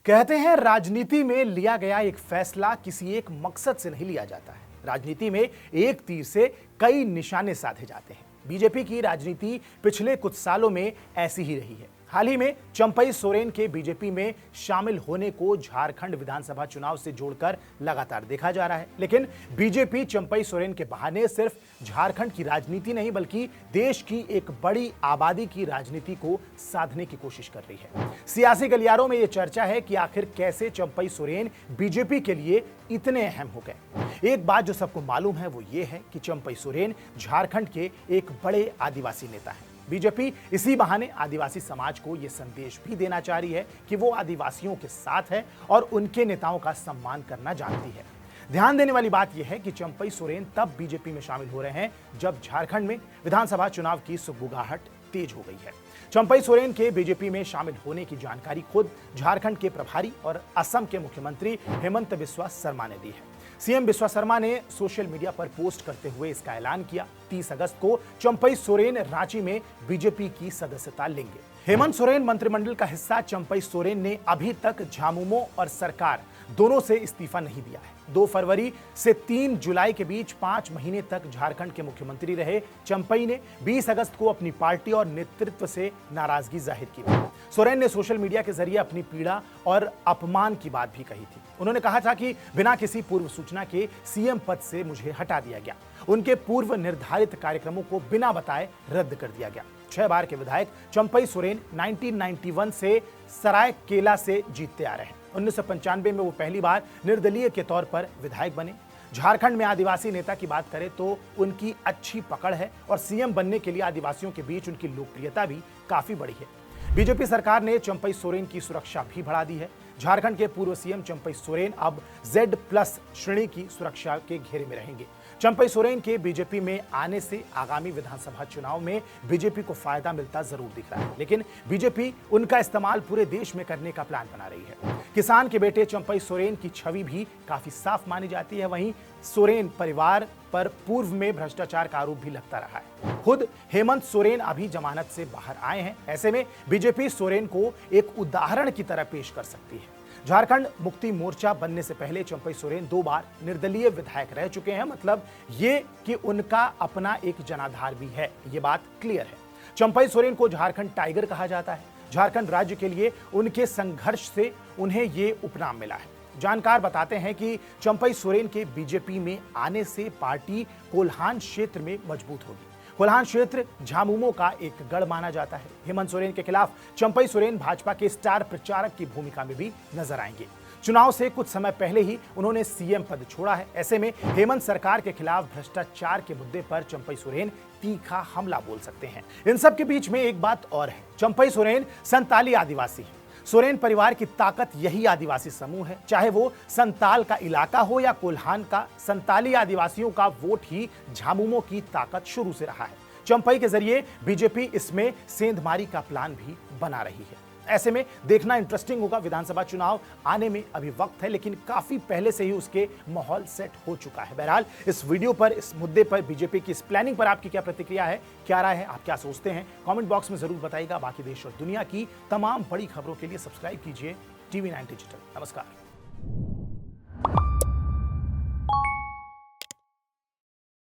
कहते हैं राजनीति में लिया गया एक फैसला किसी एक मकसद से नहीं लिया जाता है। राजनीति में एक तीर से कई निशाने साधे जाते हैं। बीजेपी की राजनीति पिछले कुछ सालों में ऐसी ही रही है। हाल ही में चंपई सोरेन के बीजेपी में शामिल होने को झारखंड विधानसभा चुनाव से जोड़कर लगातार देखा जा रहा है। लेकिन बीजेपी चंपई सोरेन के बहाने सिर्फ झारखंड की राजनीति नहीं बल्कि देश की एक बड़ी आबादी की राजनीति को साधने की कोशिश कर रही है। सियासी गलियारों में यह चर्चा है कि आखिर कैसे चंपई सोरेन बीजेपी के लिए इतने अहम हो गए। एक बात जो सबको मालूम है वो ये है कि चंपई सोरेन झारखंड के एक बड़े आदिवासी नेता हैं। बीजेपी इसी बहाने आदिवासी समाज को यह संदेश भी देना चाह रही है कि वो आदिवासियों के साथ है और उनके नेताओं का सम्मान करना जानती है। ध्यान देने वाली बात यह है कि चंपई सोरेन तब बीजेपी में शामिल हो रहे हैं जब झारखंड में विधानसभा चुनाव की सुगबुगाहट तेज हो गई है। चंपई सोरेन के बीजेपी में शामिल होने की जानकारी खुद झारखंड के प्रभारी और असम के मुख्यमंत्री हेमंत बिस्वा शर्मा ने दी है। सीएम बिस्वा शर्मा ने सोशल मीडिया पर पोस्ट करते हुए इसका ऐलान किया। 30 अगस्त को चंपई सोरेन रांची में बीजेपी की सदस्यता लेंगे। हेमंत सोरेन मंत्रिमंडल का हिस्सा चंपई सोरेन ने अभी तक झामुमो और सरकार दोनों से इस्तीफा नहीं दिया है। 2 फरवरी से 3 जुलाई के बीच 5 महीने तक झारखंड के मुख्यमंत्री रहे चंपई ने 20 अगस्त को अपनी पार्टी और नेतृत्व से नाराजगी जाहिर की थी। सोरेन ने सोशल मीडिया के जरिए अपनी पीड़ा और अपमान की बात भी कही थी। उन्होंने कहा था कि बिना किसी पूर्व सूचना के सीएम पद से मुझे हटा दिया गया। उनके पूर्व निर्धारित कार्यक्रमों को बिना बताए रद्द कर दिया गया। 6 बार के विधायक चंपई सोरेन 1991 से सरायकेला से जीतते आ रहे हैं। 1995 में वो पहली बार निर्दलीय के तौर पर विधायक बने। झारखंड में आदिवासी नेता की बात करें तो उनकी अच्छी पकड़ है और सीएम बनने के लिए आदिवासियों के बीच उनकी लोकप्रियता भी काफी बड़ी है। बीजेपी सरकार ने चंपई सोरेन की सुरक्षा भी बढ़ा दी है। झारखंड के पूर्व सीएम चंपई सोरेन अब Z+ श्रेणी की सुरक्षा के घेरे में रहेंगे। चंपई सोरेन के बीजेपी में आने से आगामी विधानसभा चुनाव में बीजेपी को फायदा मिलता जरूर दिख रहा है, लेकिन बीजेपी उनका इस्तेमाल पूरे देश में करने का प्लान बना रही है। किसान के बेटे चंपई सोरेन की छवि भी काफी साफ मानी जाती है। वहीं सोरेन परिवार पर पूर्व में भ्रष्टाचार का आरोप भी लगता रहा है। खुद हेमंत सोरेन अभी जमानत से बाहर आए हैं। ऐसे में बीजेपी सोरेन को एक उदाहरण की तरह पेश कर सकती है। झारखंड मुक्ति मोर्चा बनने से पहले चंपई सोरेन 2 बार निर्दलीय विधायक रह चुके हैं। मतलब ये कि उनका अपना एक जनाधार भी है, ये बात क्लियर है। चंपई सोरेन को झारखंड टाइगर कहा जाता है। झारखंड राज्य के लिए उनके संघर्ष से उन्हें ये उपनाम मिला है। जानकार बताते हैं कि चंपई सोरेन के बीजेपी में आने से पार्टी कोल्हान क्षेत्र में मजबूत होगी। कोल्हान क्षेत्र झामुमो का एक गढ़ माना जाता है। हेमंत सोरेन के खिलाफ चंपई सोरेन भाजपा के स्टार प्रचारक की भूमिका में भी नजर आएंगे। चुनाव से कुछ समय पहले ही उन्होंने सीएम पद छोड़ा है। ऐसे में हेमंत सरकार के खिलाफ भ्रष्टाचार के मुद्दे पर चंपई सोरेन तीखा हमला बोल सकते हैं। इन सब के बीच में एक बात और है, चंपई सोरेन संताली आदिवासी है। सोरेन परिवार की ताकत यही आदिवासी समूह है। चाहे वो संताल का इलाका हो या कोल्हान का, संताली आदिवासियों का वोट ही झामुमो की ताकत शुरू से रहा है। चंपई के जरिए बीजेपी इसमें सेंधमारी का प्लान भी बना रही है। ऐसे में देखना इंटरेस्टिंग होगा। विधानसभा चुनाव आने में अभी वक्त है, लेकिन काफी पहले से ही उसके माहौल सेट हो चुका है। बहरहाल इस वीडियो पर, इस मुद्दे पर, बीजेपी की इस प्लानिंग पर आपकी क्या प्रतिक्रिया है, क्या राय है, आप क्या सोचते हैं, कमेंट बॉक्स में जरूर बताइएगा। बाकी देश और दुनिया की तमाम बड़ी खबरों के लिए सब्सक्राइब कीजिए TV9 डिजिटल। नमस्कार।